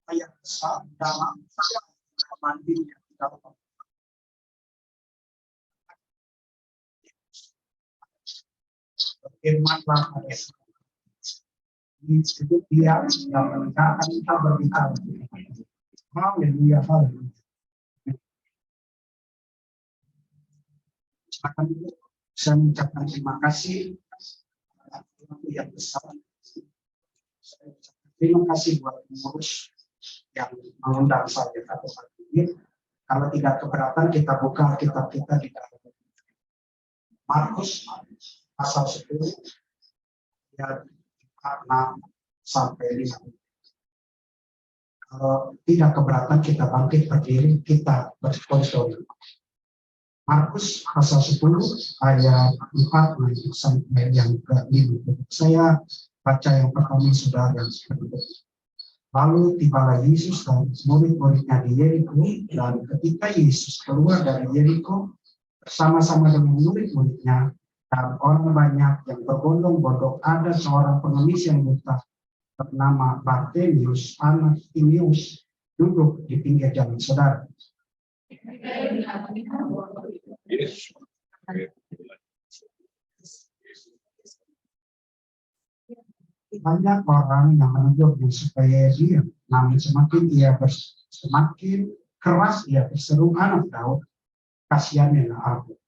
Ayat besar dalam mandiri dalam firman-Nya itu dia yang menegakkan kita berbicara. Haleluya, haleluya. Saya mengucapkan terima kasih yang besar. Terima kasih buat pengurus yang mengundang saya pada hari ini. Kalau tidak keberatan, kita buka kitab kita di dalam Markus pasal 10 ayat 6 sampai 5. Kalau tidak keberatan, kita bangkit berdiri, kita berkonsol. Markus pasal 10 ayat 4 sampai yang ke-5. Saya baca yang pertama, saudara, yang berikut. Lalu tibalah Yesus dan murid-muridnya di Yeriko, dan ketika Yesus keluar dari Yeriko bersama-sama dengan murid-muridnya dan orang banyak yang berbondong-bondong, ada seorang pengemis yang buta bernama Bartimius, anak Timius, duduk di pinggir jalan. Saudara, banyak orang yang menegurnya supaya dia, namun semakin keras ia berseru, anak Daud, kasihannya aku.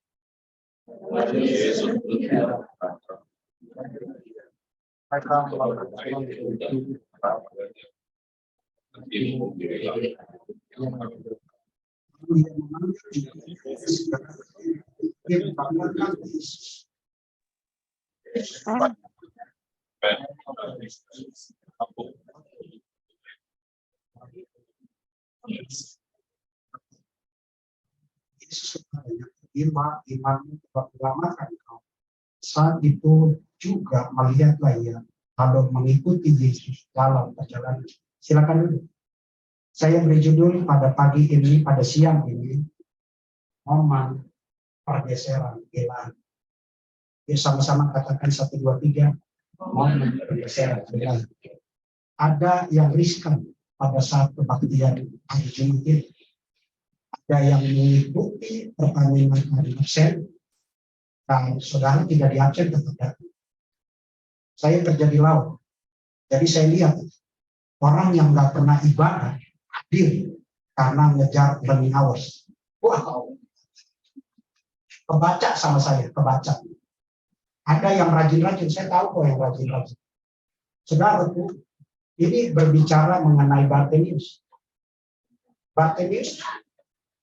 Saat itu juga melihatlah ia lalu mengikuti Yesus dalam perjalanan. Silakan dulu. Saya beri judul pada pagi ini, pada siang ini, momen pergeseran ilahi. Ya, sama-sama katakan 1, 2, 3. Momen pergeseran ilahi. Ada yang riskan pada saat kebaktian hari Jumat. Ada yang mengikuti pertandingan hari absen, dan saudara tidak di absen tetap datang. Saya kerja di laut, jadi saya lihat orang yang nggak pernah ibadah hadir karena ngejar learning hours. Wow, kebaca sama saya, kebaca. Ada yang rajin-rajin, saya tahu kok yang rajin-rajin. Saudaraku, ini berbicara mengenai Bartimius. Bartimius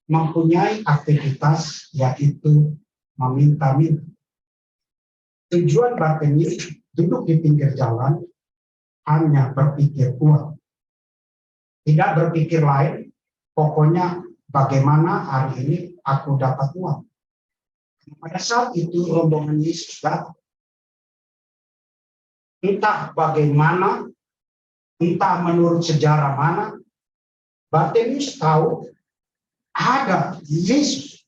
mempunyai aktivitas yaitu meminta-minta. Tujuan Bartimius duduk di pinggir jalan hanya berpikir uang. Tidak berpikir lain, pokoknya bagaimana hari ini aku dapat uang. Pada saat itu rombongan Yesus datang. Entah bagaimana, entah menurut sejarah mana, Bartimius tahu ada Yesus.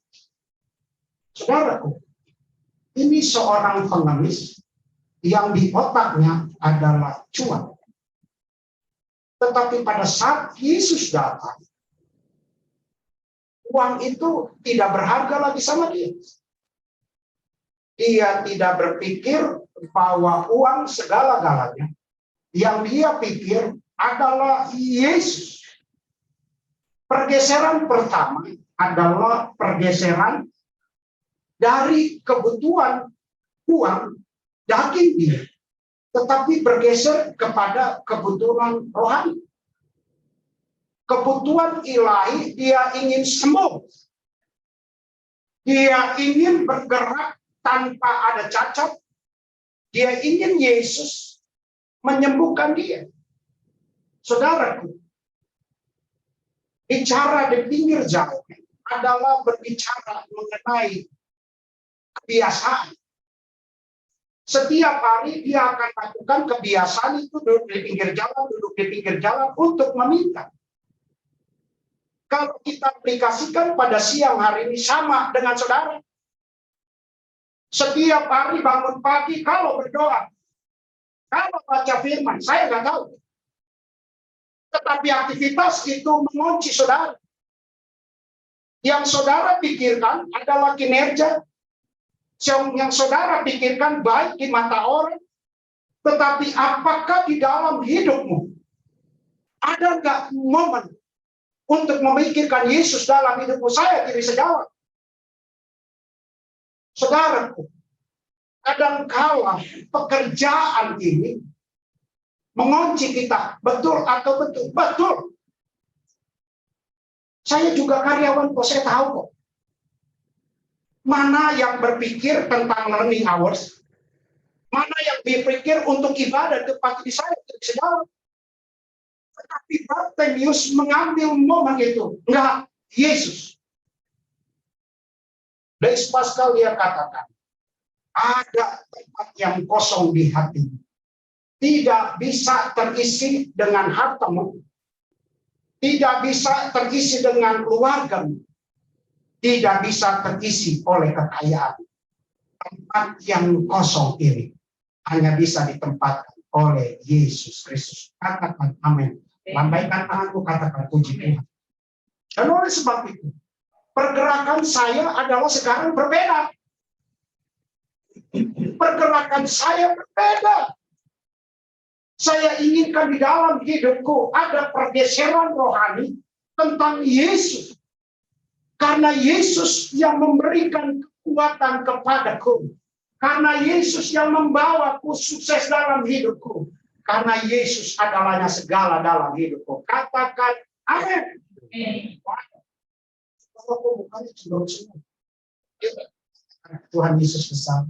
Saudaraku, ini seorang pengemis yang di otaknya adalah cuan. Tetapi pada saat Yesus datang, uang itu tidak berharga lagi sama dia. Dia tidak berpikir bahwa uang segala-galanya. Yang dia pikir adalah Yesus. Pergeseran pertama adalah pergeseran dari kebutuhan uang daging dia, tetapi bergeser kepada kebutuhan rohani. Kebutuhan ilahi, dia ingin sembuh. Dia ingin bergerak tanpa ada cacat. Dia ingin Yesus menyembuhkan dia. Saudaraku, bicara di pinggir jalan adalah berbicara mengenai kebiasaan. Setiap hari dia akan lakukan kebiasaan itu, duduk di pinggir jalan untuk meminta. Kalau kita aplikasikan pada siang hari ini sama dengan saudara. Setiap hari bangun pagi kalau berdoa, Kalau baca firman, saya nggak tahu. Tetapi aktivitas itu mengunci saudara. Yang saudara pikirkan adalah kinerja. Yang saudara pikirkan baik di mata orang. Tetapi apakah di dalam hidupmu ada nggak momen untuk memikirkan Yesus dalam hidupmu? Saya tidak bisa jawab. Saudaraku, kadangkala pekerjaan ini mengunci kita. Betul atau betul? Betul. Saya juga karyawan kok, saya tahu kok. Mana yang berpikir tentang learning hours, mana yang berpikir untuk ibadah tepat di saya, tidak bisa jawab. Tetapi Bartimeus mengambil momen itu. Enggak, Yesus. Blaise Pascal dia katakan, ada tempat yang kosong di hati. Tidak bisa terisi dengan hartamu. Tidak bisa terisi dengan keluargamu. Tidak bisa terisi oleh kekayaan. Tempat yang kosong ini hanya bisa ditempatkan oleh Yesus Kristus. Katakan amin. Lambaikan tanganku, katakan puji Tuhan. Dan oleh sebab itu, pergerakan saya adalah sekarang berbeda. Pergerakan saya berbeda. Saya inginkan di dalam hidupku ada pergeseran rohani tentang Yesus. Karena Yesus yang memberikan kekuatan kepadaku. Karena Yesus yang membawaku sukses dalam hidupku. Karena Yesus adalahnya segala dalam hidupku. Katakan amin. Tuhan Yesus besar.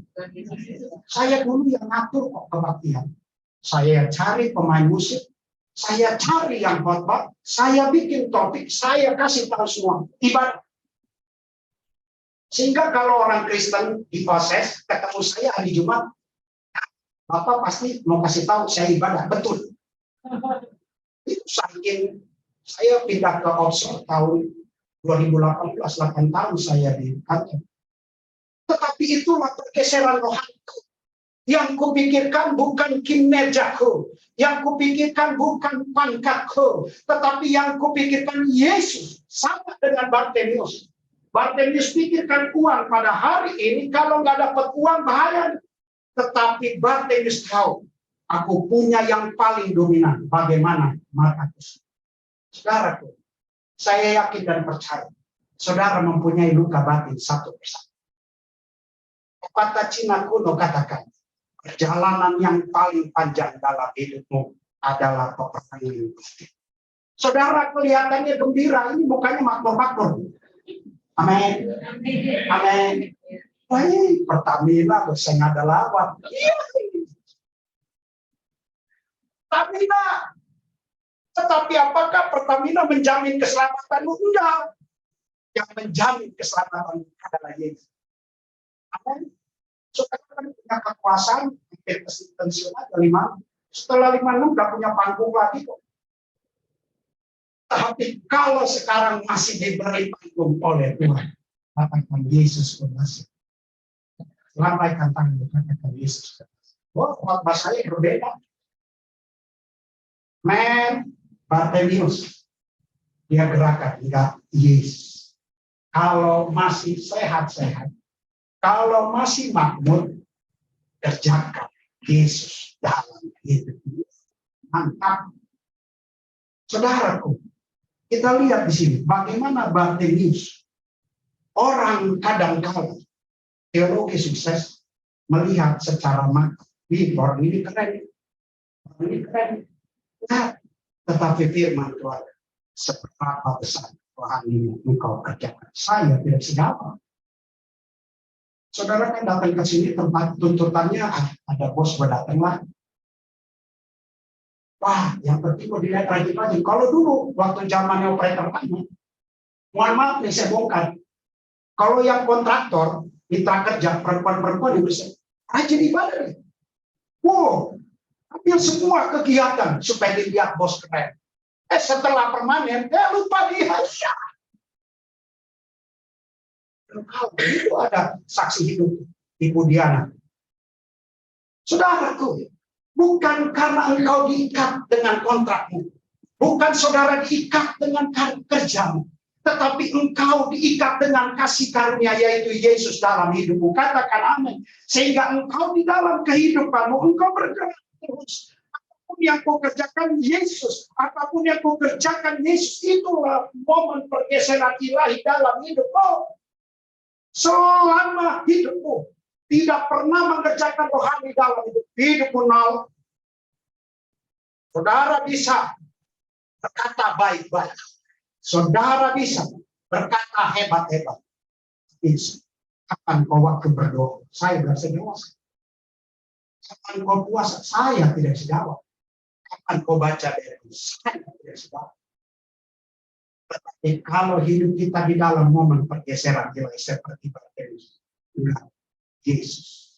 Saya dulu yang ngatur kok kebaktian. Saya cari pemain musik, saya cari yang khotbah, saya bikin topik, saya kasih tahu semua ibadah. Sehingga kalau orang Kristen di proses ketemu saya hari Jumat, Bapak pasti mau kasih tahu saya ibadah, betul. Itu saking saya pindah ke offshore tahun 2018, 8 tahun saya di kantor. Tetapi itulah pergeseran rohani. Yang kupikirkan bukan kinerjaku. Yang kupikirkan bukan pangkatku. Tetapi yang kupikirkan Yesus. Sama dengan Bartimeus. Bartimeus pikirkan uang pada hari ini. Kalau nggak dapat uang bahaya. Tetapi Bartimeus tahu. Aku punya yang paling dominan. Bagaimana mataku. Saudaraku. Saya yakin dan percaya. Saudara mempunyai luka batin satu persatu. Kata Cina kuno katakan. Perjalanan yang paling panjang dalam hidupmu adalah peperangan. Saudara kelihatannya gembira, ini mukanya makmur-makmur. Amin. Amin. Baik, Pertamina bersaing ada lawan. Iya. Pertamina. Tetapi apakah Pertamina menjamin keselamatanmu? Enggak. Yang menjamin keselamatanmu adalah Yesus. Amin. Saudara kan punya kekuasaan, hampir pensiunnya 5. Setelah 56 nggak punya panggung lagi kok. Tapi kalau sekarang masih diberi panggung oleh Tuhan, katakan Yesus berhasil. Lambaikan tangan, katakan Yesus berhasil. Wah, khotbah saya berbeda. Bartimeus, dia gerakan, enggak Yesus. Kalau masih sehat-sehat, kalau masih makmur, kerjakan Yesus dalam hidup. Mantap. Saudaraku, kita lihat di sini bagaimana Bartimeus, orang kadang-kala teologi sukses, melihat secara makro, orang ini keren, orang ini keren. Nah, tetapi firman Tuhan, seberapa besar Tuhan ini engkau kerjakan. Saya tidak sedapat. Saudara kan datang ke sini tempat tuntutannya ada bos berdatanglah. Wah, yang penting mau dilihat rajin-rajin. Kalau dulu waktu zamannya operator lama, mohon maaf nih saya bongkar. Kalau yang kontraktor mitra kerja perempuan-perempuan yang bisa rajin ibadah. Wow, ambil semua kegiatan supaya dilihat bos keren. Setelah permanen, lupa dia. Itu ada saksi hidup Ibu Diana. Saudaraku, Bukan karena engkau diikat dengan kontrakmu. Bukan saudara diikat dengan kerjamu. Tetapi engkau diikat dengan kasih karunia, yaitu Yesus dalam hidupmu. Katakan amin. Sehingga engkau di dalam kehidupanmu, engkau bergerak terus. Apapun yang kau kerjakan Yesus. Apapun yang kau kerjakan Yesus. Itulah momen pergeseran ilahi dalam hidupmu. Selama hidupmu tidak pernah mengerjakan rohani dalam hidupmu nol. Saudara bisa berkata baik-baik. Saudara bisa berkata hebat-hebat. Bisa. Kapan kau waktu berdoa? Saya tidak sedewasa. Kapan kau puasa? Saya tidak sedawat. Kapan kau baca Bible? Saya tidak sedawat. Tetapi kalau hidup kita di dalam momen pergeseran ilahi seperti Bartimeus, Yesus.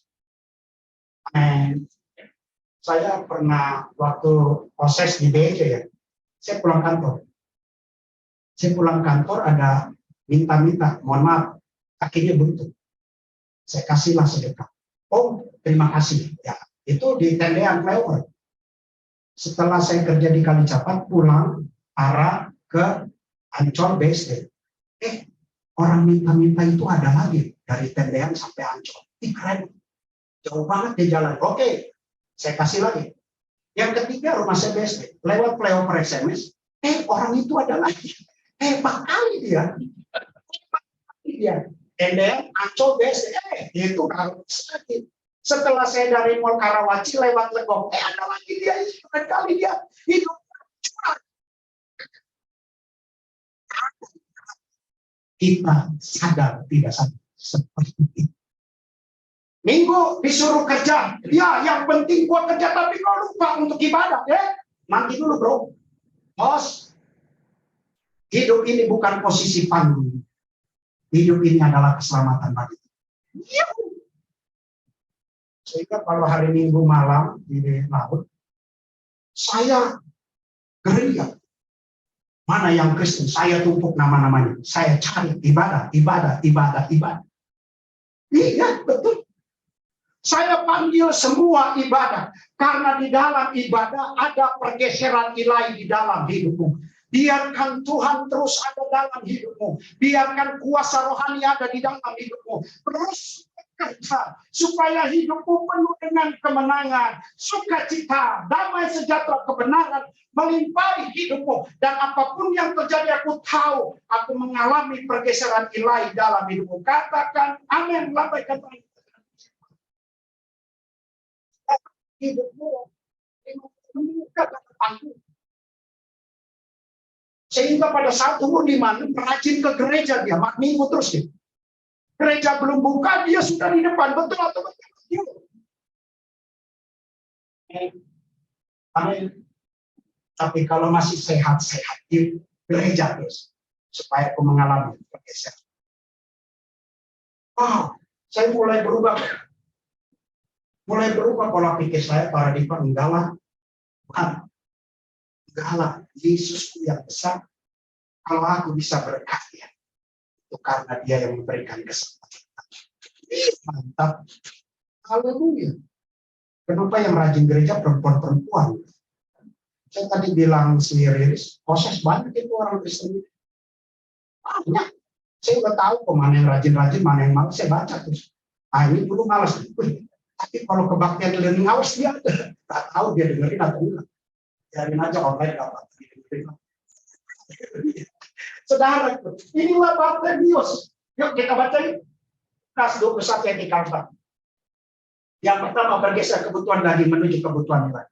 And saya pernah waktu proses di BJ ya, saya pulang kantor. Saya pulang kantor ada minta-minta, mohon maaf, kakinya buntu. Saya kasihlah sedekah. Oh, terima kasih. Ya, itu di tendean flyover. Setelah saya kerja di Kalicapat, pulang arah ke Ancol BSD. Orang minta-minta itu ada lagi dari tendean sampai Ancol. Keren. Jauh banget di jalan. Oke, saya kasih lagi. Yang ketiga rumah saya BSD. Lewat flyover SMS. Orang itu ada lagi. Hebat kali dia. Tendean Ancol BSD. Itu sakit. Setelah saya dari Mall Karawaci lewat Legok. Ada lagi dia. Keren kali dia. Hidup curang. Kita sadar tidak sadar seperti itu. Minggu disuruh kerja, ya yang penting gua kerja tapi kau lupa untuk ibadah, Nanti dulu bro, bos. Hidup ini bukan posisi panggung. Hidup ini adalah keselamatan bagi kita. Sehingga kalau hari Minggu malam di laut, saya gerilya. Mana yang Kristen? Saya tumpuk nama-namanya. Saya cari ibadah. Iya, betul. Saya panggil semua ibadah. Karena di dalam ibadah ada pergeseran ilahi di dalam hidupmu. Biarkan Tuhan terus ada dalam hidupmu. Biarkan kuasa rohani ada di dalam hidupmu. Terus bekerja supaya hidupmu penuh dengan kemenangan, sukacita, damai sejahtera, kebenaran melimpahi hidupmu. Dan apapun yang terjadi, aku tahu aku mengalami pergeseran ilahi dalam hidupmu. Katakan amin. Lambaikan tangan. Hidupmu sehingga pada saat umur 5 rajin ke gereja dia, minggu terus dia. Gereja belum buka, dia sudah di depan. Betul atau betul? Amin. Tapi kalau masih sehat-sehat di gereja terus, supaya aku mengalami pergeseran. Saya mulai berubah. Pola pikir saya, paradigma enggak lah, Yesusku yang besar. Kalau aku bisa berkat ya, itu karena dia yang memberikan kesempatan. Mantap. Haleluya. Kenapa yang rajin gereja perempuan-perempuan? Saya tadi bilang si Riris, proses banyak itu orang Kristen. Banyak. Saya udah tahu mana yang rajin-rajin, mana yang malas. Saya baca terus. Ini dulu malas. Tapi kalau kebaktian learning hours dia ada. Tak tahu dia dengerin atau enggak. Biarin aja online gak apa-apa. Saudara, inilah Bartimeus. Yuk kita baca Lukas 21 ayat 34. Yang pertama bergeser kebutuhan daging menuju kebutuhan iman.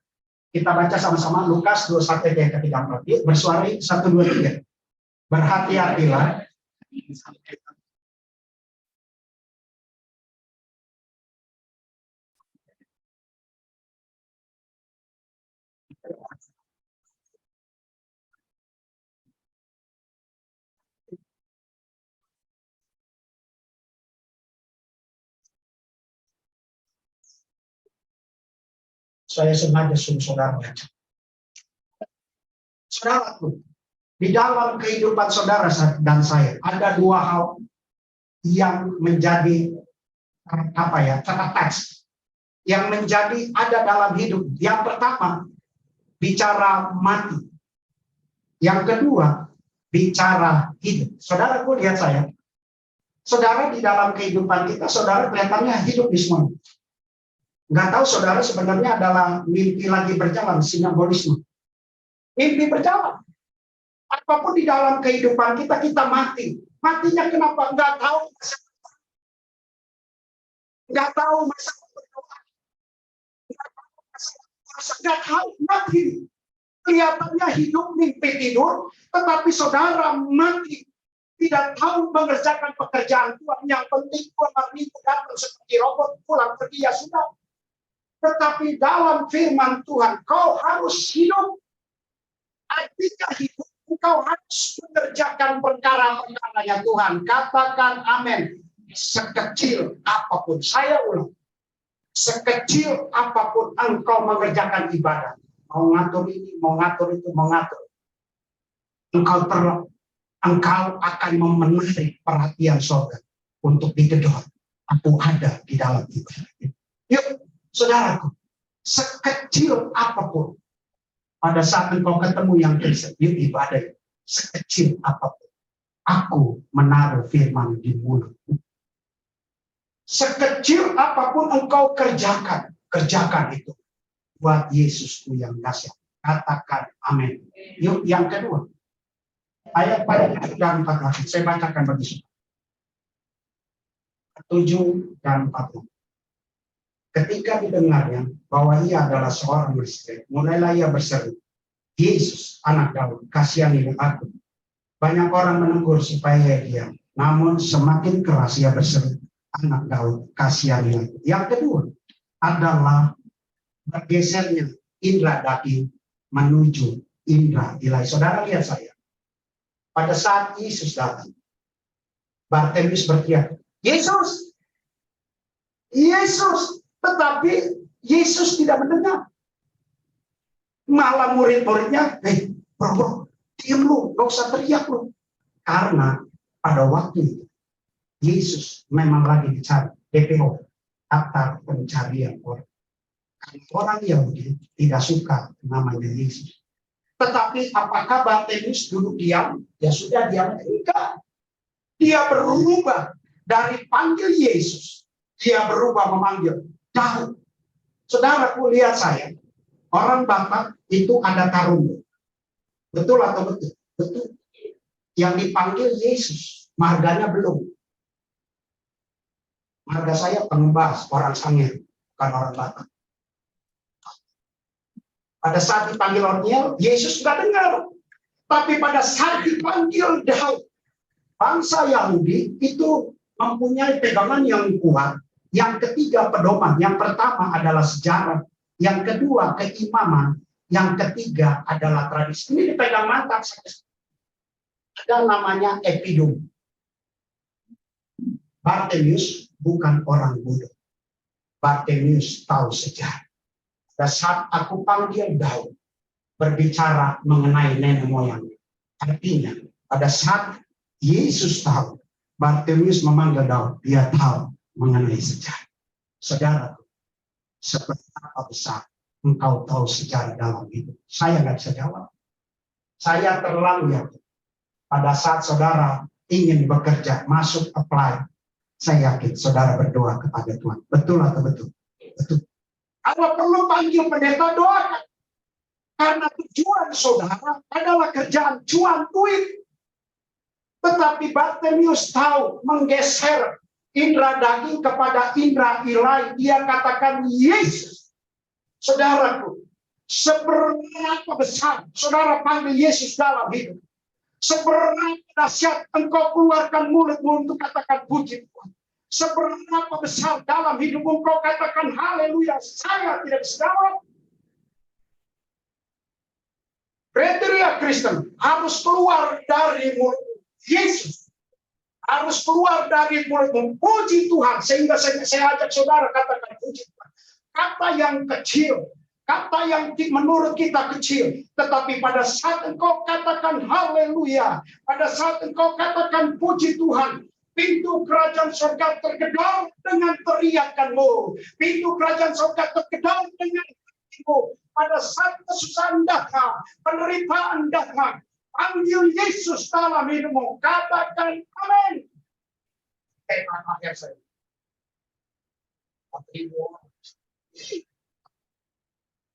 Kita baca sama-sama Lukas 21 ayat 34. Yuk bersuara 1, 2, 3. Berhati-hatilah. Saya sengaja suruh saudara baca. Saudara, di dalam kehidupan saudara dan saya ada 2 hal yang menjadi catatan. yang menjadi ada dalam hidup. Yang pertama, bicara mati. Yang kedua, bicara hidup. Saudaraku, lihat saya. Saudara, di dalam kehidupan kita, saudara kelihatannya hidup di semua. Nggak tahu saudara sebenarnya adalah mimpi lagi berjalan, simbolisme. Mimpi berjalan. Apapun di dalam kehidupan kita, kita mati. Matinya kenapa? Nggak tahu. Nggak tahu masa berdoa. Nggak tahu mati. Kelihatannya hidup mimpi tidur, tetapi saudara mati. Tidak tahu mengerjakan pekerjaan Tuhan. Yang penting Tuhan hari itu datang seperti robot, pulang pergi ya sudah. Tetapi dalam firman Tuhan, kau harus hidup. Artinya hidup, kau harus mengerjakan perkara-perkaranya Tuhan. Katakan amin. Sekecil apapun, saya ulang. Sekecil apapun engkau mengerjakan ibadah. Mau ngatur ini, mau ngatur itu, mau ngatur. Engkau akan memenuhi perhatian saudara untuk digedor. Aku ada di dalam ibadah. Yuk, saudaraku, sekecil apapun, pada saat engkau ketemu yang Kristen, yuk ibadah. Sekecil apapun, aku menaruh firman di mulutmu. Sekecil apapun engkau kerjakan, kerjakan itu buat Yesusku yang dahsyat. Katakan amin. Yuk, yang kedua. Ayat pada 7 dan 14. Saya bacakan bagi saudara. 7 dan 14. Ketika didengarnya bahwa ia adalah seorang miskin, mulailah ia berseru, Yesus, anak Daud, kasihanilah aku. Banyak orang menegur supaya ia diam. Namun semakin keras ia berseru, anak Daud, kasihanilah aku. Yang kedua adalah bergesernya indera daging menuju indera ilahi. Saudara lihat saya. Pada saat Yesus datang, Bartemius berteriak, Yesus! Yesus! Tetapi Yesus tidak mendengar. Malah murid-muridnya, bro, diam lu, gak usah teriak lu. Karena pada waktu itu, Yesus memang lagi dicari, DPO, daftar pencarian orang. Karena orang Yahudi tidak suka namanya Yesus. Tetapi apakah Bartemius duduk diam? Ya sudah diam. Enggak. Dia berubah dari panggil Yesus. Dia berubah memanggil Daud. Saudaraku, lihat saya. Orang Batak itu ada karung. Betul atau betul? Betul. Yang dipanggil Yesus. Marganya belum. Marga saya pengembas, orang Sangir. Bukan orang Batak. Pada saat dipanggil Otniel, Yesus nggak dengar. Tapi pada saat dipanggil Daud, bangsa Yahudi itu mempunyai pegangan yang kuat. Yang ketiga pedoman. Yang pertama adalah sejarah. Yang kedua keimaman. Yang ketiga adalah tradisi. Ini dipegang mantap. Ada namanya epidum. Bartemius bukan orang bodoh. Bartemius tahu sejarah. Pada saat aku panggil Daud, berbicara mengenai nenek moyang. Artinya, pada saat Yesus tahu, Bartemius memanggil Daud, dia tahu mengenai sejarah. Saudara, seperti apa besar engkau tahu sejarah dalam hidup? Saya nggak bisa jawab. Saya terlalu yakin. Pada saat saudara ingin bekerja, masuk apply, saya yakin saudara berdoa kepada Tuhan. Betul atau betul? Betul. Kalau perlu panggil pendeta, doakan. Karena tujuan saudara adalah kerjaan cuan duit. Tetapi Bartemius tahu menggeser indera daging kepada indera ilahi. Dia katakan Yesus. Saudaraku, seberapa besar saudara panggil Yesus dalam hidup. Seberapa dahsyat engkau keluarkan mulutmu untuk katakan puji Tuhan. Seberapa besar dalam hidup engkau katakan haleluya, saya tidak bisa jawab. Kriteria Kristen harus keluar dari mulut Yesus. Harus keluar dari mulutmu, puji Tuhan. Sehingga saya ajak saudara katakan puji Tuhan. Kata yang kecil, kata yang menurut kita kecil, tetapi pada saat engkau katakan haleluya, pada saat engkau katakan puji Tuhan, Pintu kerajaan surga tergedor dengan teriakanmu. Pintu kerajaan surga tergedor dengan hatimu. Pada saat kesusahan datang, penderitaan datang, panggil Yesus dalam hidupmu. Katakan amin. Tema akhir saya.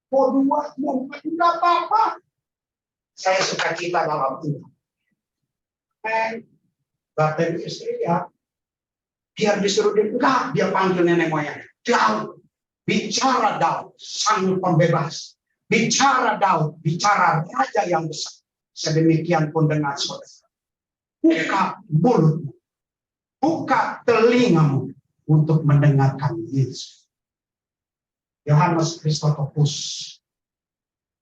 Bodohmu, tidak apa-apa. Saya suka cita dalam Tuhan. Bapak istri ya, biar disuruh enggak, dia panggil nenek moyang. Daud, bicara Daud, sang pembebas. Bicara Daud, bicara raja yang besar. Sedemikian pun dengan saudara. Buka mulutmu, buka telingamu untuk mendengarkan Yesus. Yohanes Kristotopus,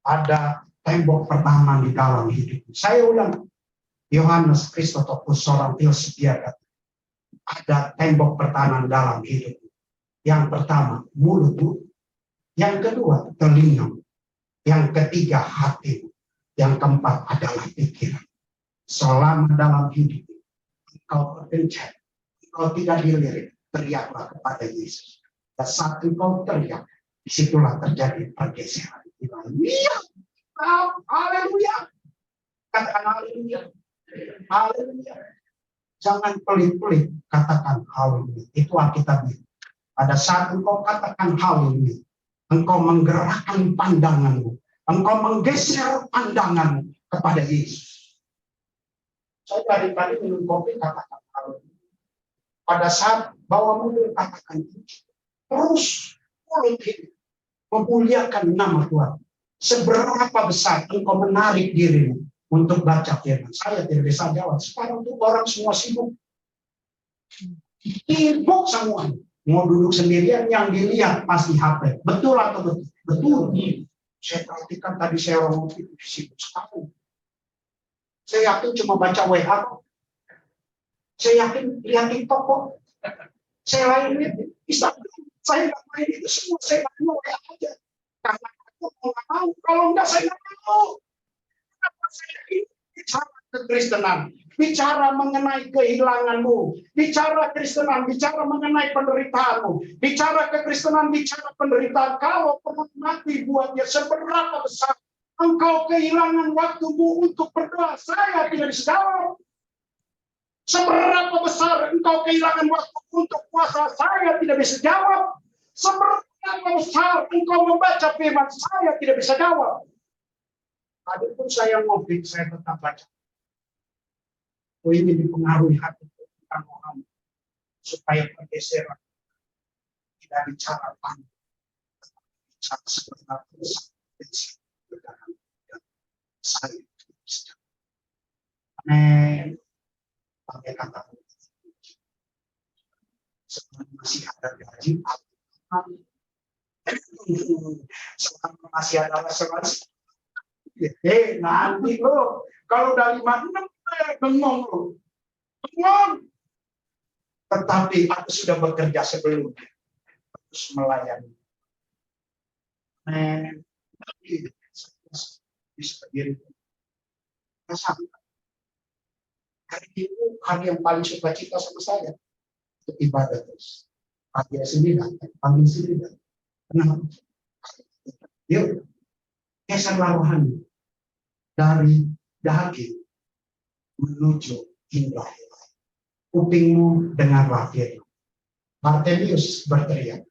ada tembok pertama di dalam hidup. Saya ulang, Yohanes Kristotopus, seorang filsuf biadab. Ada tembok pertahanan dalam hidup. Yang pertama, mulutmu. Yang kedua, telingamu. Yang ketiga, hatimu. Yang keempat adalah pikiran. Selama dalam hidup, engkau berpencet, engkau tidak dilirik, teriaklah kepada Yesus. Dan saat engkau teriak, disitulah terjadi pergeseran. Haleluya! Haleluya! Katakan haleluya! Haleluya. Jangan pelit-pelit katakan haleluya. Itu Alkitabnya. Pada saat engkau katakan haleluya, engkau menggerakkan pandanganmu. Engkau menggeser pandanganmu kepada Yesus. Saya dari tadi minum kopi katakan haleluya. Pada saat bawa mobil katakan terus mulut ini memuliakan nama Tuhan. Seberapa besar engkau menarik dirimu untuk baca firman. Saya tidak bisa jawab. Sekarang tuh orang semua sibuk. Sibuk semua. Mau duduk sendirian, yang dilihat pasti HP. Betul atau betul? Betul. Saya perhatikan tadi saya orang sibuk sekali. Saya yakin cuma baca WA. Saya yakin lihat TikTok kok. Saya lain lihat Instagram. Saya nggak main itu semua. Saya nggak mau WA aja. Karena aku nggak mau. Kalau enggak saya nggak mau. Saya ini bicara kekristenan, bicara mengenai kehilanganmu, bicara kristenan, bicara mengenai penderitaanmu, bicara kekristenan, bicara penderitaan. Kalau perlu mati buatnya, seberapa besar engkau kehilangan waktumu untuk berdoa, saya tidak bisa jawab. Seberapa besar engkau kehilangan waktu untuk puasa, saya tidak bisa jawab. Seberapa besar engkau membaca firman, saya tidak bisa jawab. Tadi pun saya ngopi, saya tetap baca. Oh, ini dipengaruhi hati tentang orang supaya pergeseran tidak bicara panjang, bicara sebenarnya saya. Amin. Pakai kata sebelum masih ada gaji, selama masih ada asuransi. Nanti lo kalau dari mana bengong lo, bengong. Tetapi aku sudah bekerja sebelumnya, terus melayani. Bisa berdiri. Hari ini hari yang paling sukacita sama saya untuk ibadah terus. Hati sendiri, panggil sendiri. Kenapa? Yuk. Geserlah rohani dari daging menuju indah. Kupingmu dengarlah firman. Bartimius berteriak.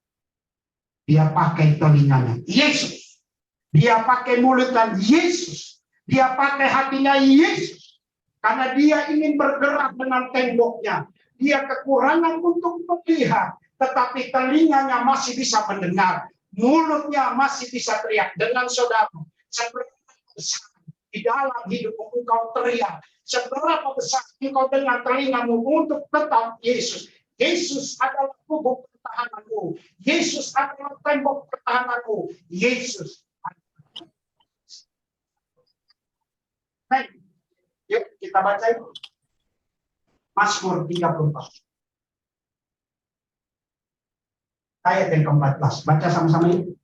Dia pakai telinganya Yesus. Dia pakai mulutnya Yesus. Dia pakai hatinya Yesus. Karena dia ingin bergerak dengan temboknya. Dia kekurangan untuk melihat. Tetapi telinganya masih bisa mendengar. Mulutnya masih bisa teriak dengan saudara. Seberapa besar di dalam hidupmu engkau teriak. Seberapa besar engkau dengan telingamu untuk tetap Yesus. Yesus adalah tubuh pertahananmu. Yesus adalah tembok pertahananmu. Yesus. Baik. Yuk kita baca itu. Mazmur 34. Ayat yang ke-14. Baca sama-sama ini.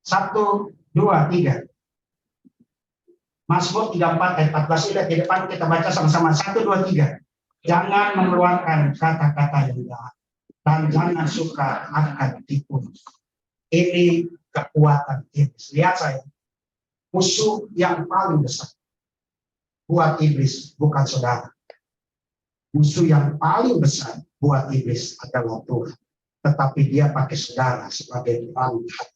1, 2, 3. Mazmur 34 ayat 14. Lihat di depan kita baca sama-sama. 1, 2, 3. Jangan mengeluarkan kata-kata yang jahat. Dan jangan suka akan tipu. Ini kekuatan iblis. Lihat saya. Musuh yang paling besar buat iblis bukan saudara. Musuh yang paling besar buat iblis adalah Tuhan. Tetapi dia pakai saudara sebagai pangkat.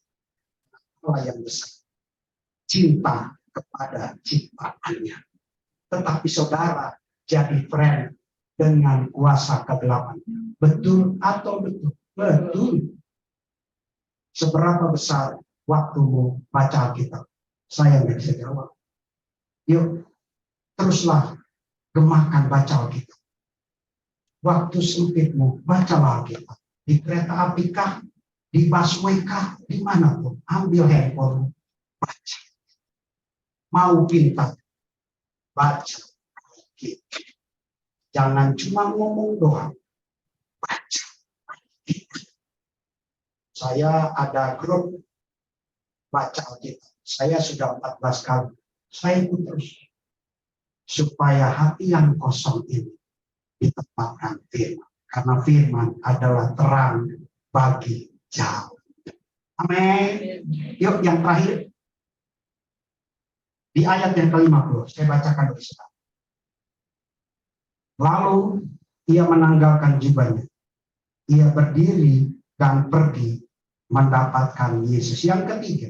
Allah yang besar. Cinta kepada ciptaannya. Tetapi saudara jadi friend dengan kuasa kegelapan. Betul atau betul? Betul. Seberapa besar waktumu baca Alkitab? Saya nggak bisa jawab. Yuk, teruslah gemakan baca Alkitab. Waktu sempitmu, bacalah Alkitab. Di kereta api kah? Di busway kah? Dimanapun. Ambil handphone, baca. Mau pintar, baca Alkitab. Jangan cuma ngomong doang. Baca Alkitab. Saya ada grup baca Alkitab. Saya sudah 14 kali. Saya ikut terus. Supaya hati yang kosong ini ditempatkan firman. Karena firman adalah terang bagi jalan. Amin. Yuk yang terakhir. Di ayat yang ke-50. Saya bacakan dulu sebentar. Lalu ia menanggalkan jubahnya. Ia berdiri dan pergi mendapatkan Yesus. Yang ketiga,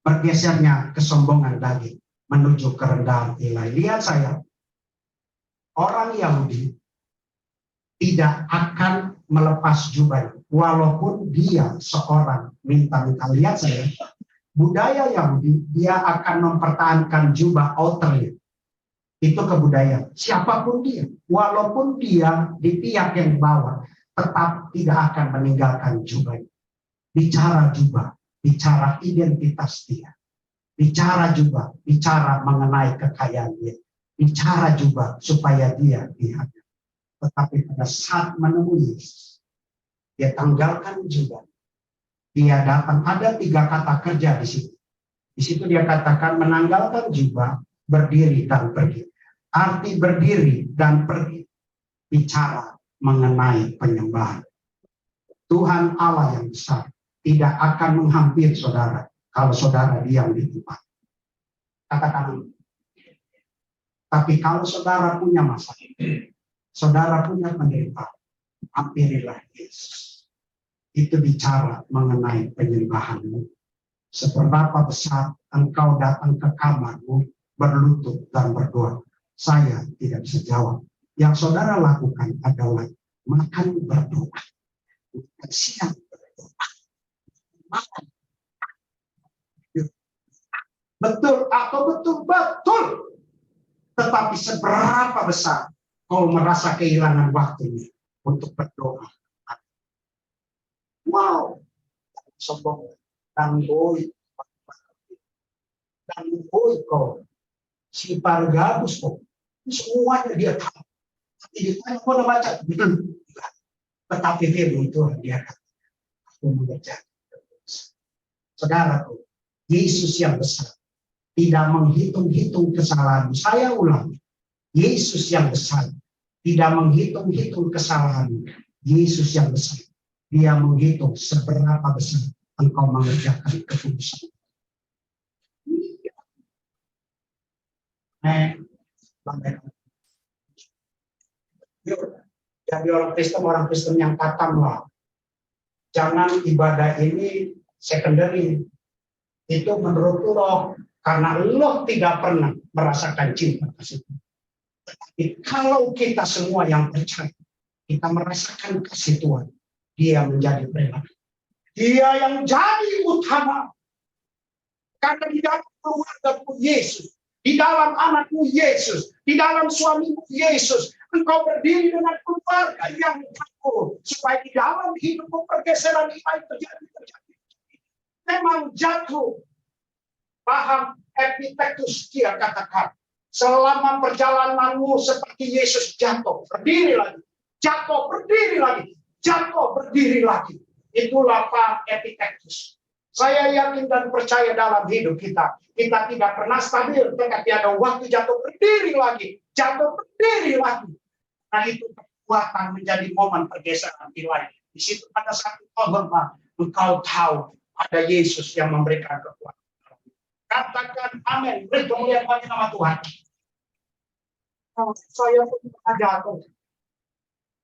bergesernya kesombongan daging menuju kerendahan ilahi. Lihat saya, orang Yahudi tidak akan melepas jubah walaupun dia seorang minta-minta. Lihat saya, budaya Yahudi dia akan mempertahankan jubah outernya. Itu kebudayaan. Siapapun dia, walaupun dia di pihak yang bawah, tetap tidak akan meninggalkan jubah. Bicara jubah, bicara identitas dia. Bicara jubah, bicara mengenai kekayaan dia. Bicara jubah supaya dia dihargai. Tetapi pada saat menemui Yesus, dia tanggalkan jubah. Dia datang, ada 3 kata kerja di situ. Di situ dia katakan menanggalkan jubah, berdiri dan pergi. Arti berdiri dan pergi bicara mengenai penyembahan. Tuhan Allah yang besar tidak akan menghampiri saudara kalau saudara diam di tempat. Katakan. Tapi kalau saudara punya masalah, saudara punya penderitaan, hampirilah Yesus. Itu bicara mengenai penyembahanmu. Seberapa besar engkau datang ke kamarmu, berlutut dan berdoa. Saya tidak bisa jawab. Yang saudara lakukan adalah makan berdoa. Makan siang berdoa. Makan. Betul atau betul? Betul. Tetapi seberapa besar kau merasa kehilangan waktunya untuk berdoa. Wow. Sombong. Dan boy kau. Si Pargabus kau. Semuanya dia tahu. Tapi dia mau baca. Tetapi firman Tuhan dia kata, aku mengerjakan. Saudaraku, Yesus yang besar tidak menghitung-hitung kesalahan. Saya ulangi, Yesus yang besar tidak menghitung-hitung kesalahan. Yesus yang besar, dia menghitung seberapa besar engkau mengerjakan ketulusan. Jadi orang Kristen yang katam lah. Jangan ibadah ini secondary. Itu menurut lo, karena lo tidak pernah merasakan cinta kasih. Tetapi kalau kita semua yang percaya, kita merasakan kasih Tuhan, dia menjadi pribadi. Dia yang jadi utama. Karena di dalam keluargamu Yesus, di dalam anakmu Yesus, di dalam suamimu Yesus, engkau berdiri dengan keluarga yang takut. Supaya di dalam hidupmu pergeseran ilahi terjadi. Memang jatuh. Paham Epictetus dia katakan. Selama perjalananmu seperti Yesus jatuh, berdiri lagi. Jatuh, berdiri lagi. Jatuh, berdiri lagi. Itulah Pak Epictetus. Saya yakin dan percaya dalam hidup kita. Kita tidak pernah stabil. Tetapi ada waktu jatuh berdiri lagi. Jatuh berdiri lagi. Nah itu kekuatan menjadi momen pergeseran nilai. Di situ pada saat khotbah, engkau tahu ada Yesus yang memberikan kekuatan. Katakan amin. Beri kemuliaan bagi nama Tuhan. Saya pun pernah jatuh.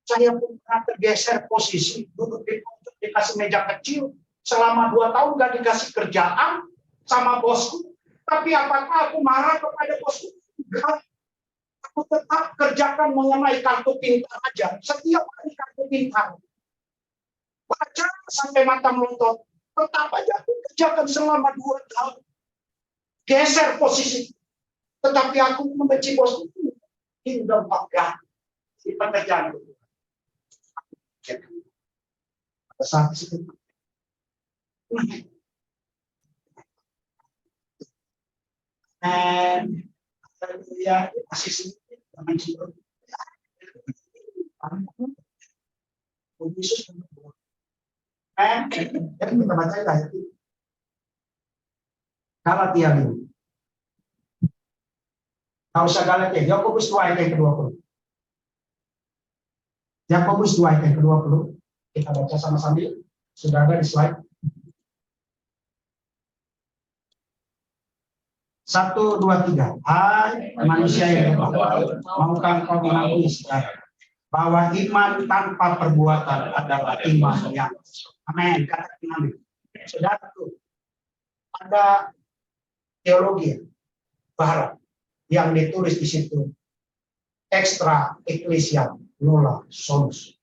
Saya pun pernah tergeser posisi. Duduk di pojok, dikasih meja kecil. Selama 2 tahun gak dikasih kerjaan sama bosku. Tapi apakah aku marah kepada bosku? Enggak. Aku tetap kerjakan mengenai kartu pintar aja. Setiap hari kartu pintar. Baca sampai mata melotot. Tetap aja aku kerjakan selama 2 tahun. Geser posisi. Tetapi aku membenci bosku. Hingga bangga di pekerjaan itu. Pada saat itu. Dan ya masih sedikit teman-teman. Yesus dan kita baca ayat itu. Galatia 5. Kalau usah Galatia, Yakobus 2 ayat yang ke-20. Yakobus 2 ayat yang ke-20. Kita baca sama-sama. Sudah ada di slide. 1, 2, 3. Hai manusia yang lemah, maukah engkau mengakui sekarang bahwa iman tanpa perbuatan adalah iman yang amin. Katakan amin. Saudaraku, ada teologi barat yang ditulis di situ extra ecclesia nulla solus.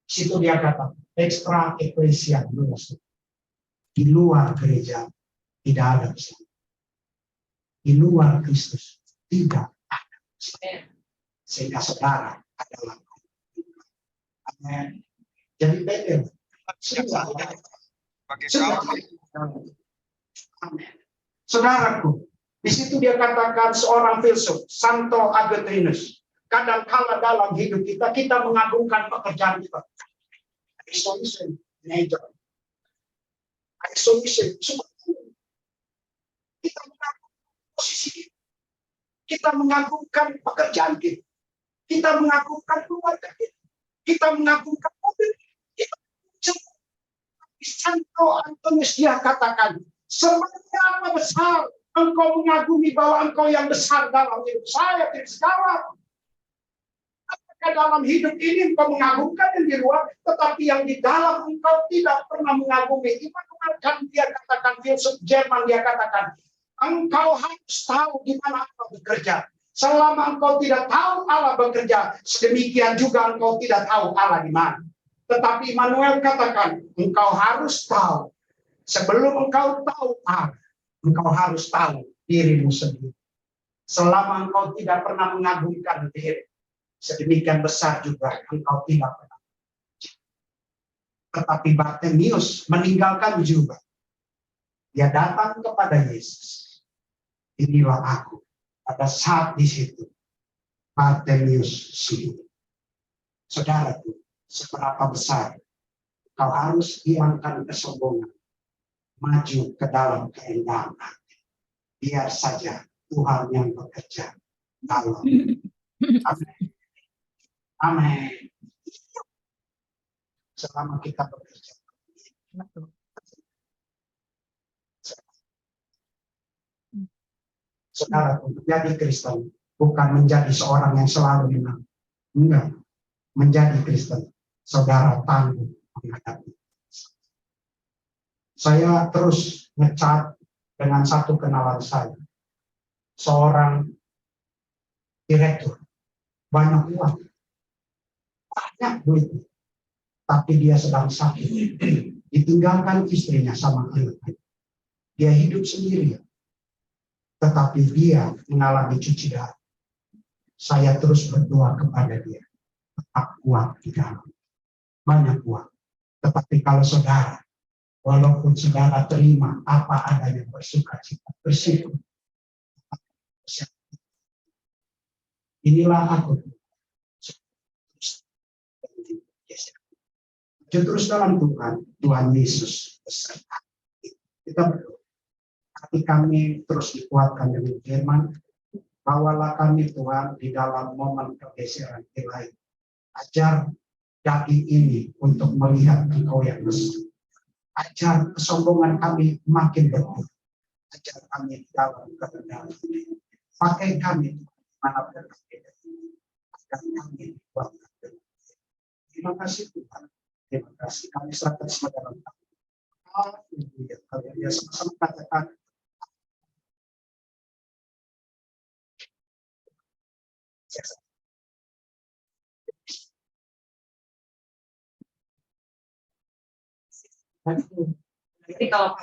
Di situ dia kata extra ecclesia nulla solus. Di luar gereja tidak ada keselamatan. Di luar Kristus tidak ada keselamatan. Sehingga saudara adalah amin. Jadi beda. Amin. Saudaraku, di situ dia katakan seorang filsuf, Santo Agustinus, kadang-kala dalam hidup kita, kita mengagungkan pekerjaan kita. Isolation, nature. Isolation, semua. Kita mengagungkan posisi kita. Kita mengagungkan pekerjaan kita. Kita mengagungkan keluarga kita. Kita mengagungkan mobil kita. Santo Antonius dia katakan, seberapa besar engkau mengagumi bahwa engkau yang besar dalam hidup saya, tidak segala. Apakah dalam hidup ini engkau mengagumkan yang di luar, tetapi yang di dalam engkau tidak pernah mengagumi. Immanuel Kant dia katakan, filsuf Jerman dia katakan, engkau harus tahu di mana Allah bekerja. Selama engkau tidak tahu Allah bekerja, sedemikian juga engkau tidak tahu Allah di mana. Tetapi Immanuel katakan, engkau harus tahu. Sebelum engkau tahu Allah, engkau harus tahu dirimu sendiri. Selama engkau tidak pernah mengagumkan diri, sedemikian besar juga engkau tidak pernah. Tetapi Bartimius meninggalkan juga. Dia datang kepada Yesus. Inilah aku. Pada saat di situ, Bartimius sujud. Saudaraku, seberapa besar kau harus hilangkan kesombongan, maju ke dalam kerendahan hati. Biar saja Tuhan yang bekerja dalam. Amin. Amin. Selama kita bekerja. Saudara, untuk menjadi Kristen bukan menjadi seorang yang selalu menang. Enggak. Menjadi Kristen, saudara tangguh menghadapi. Saya terus ngecat dengan satu kenalan saya. Seorang direktur. Banyak uang. Banyak duit. Tapi dia sedang sakit. Ditinggalkan istrinya sama anaknya. Dia hidup sendirian. Tetapi dia mengalami cuci darah. Saya terus berdoa kepada dia. Tetap kuat di dalam. Banyak uang. Tetapi kalau saudara, walaupun saudara terima apa adanya, bersuka cita, bersyukur. Inilah aku. Terus dalam Tuhan Yesus beserta. Kita berdoa. Hati kami terus dikuatkan dengan firman. Bawalah kami Tuhan di dalam momen pergeseran ilahi. Ajar daging ini untuk melihat Engkau yang besar. Ajar kesombongan kami makin berkurang. Ajar kami dalam kebenaran. Pakai kami dimanapun kami agar kami dikuatkan. Terima kasih Tuhan. Terima kasih. Kami serahkan semua dalam tangan. Haleluya. Haleluya. Sama-sama katakan. Jadi kalau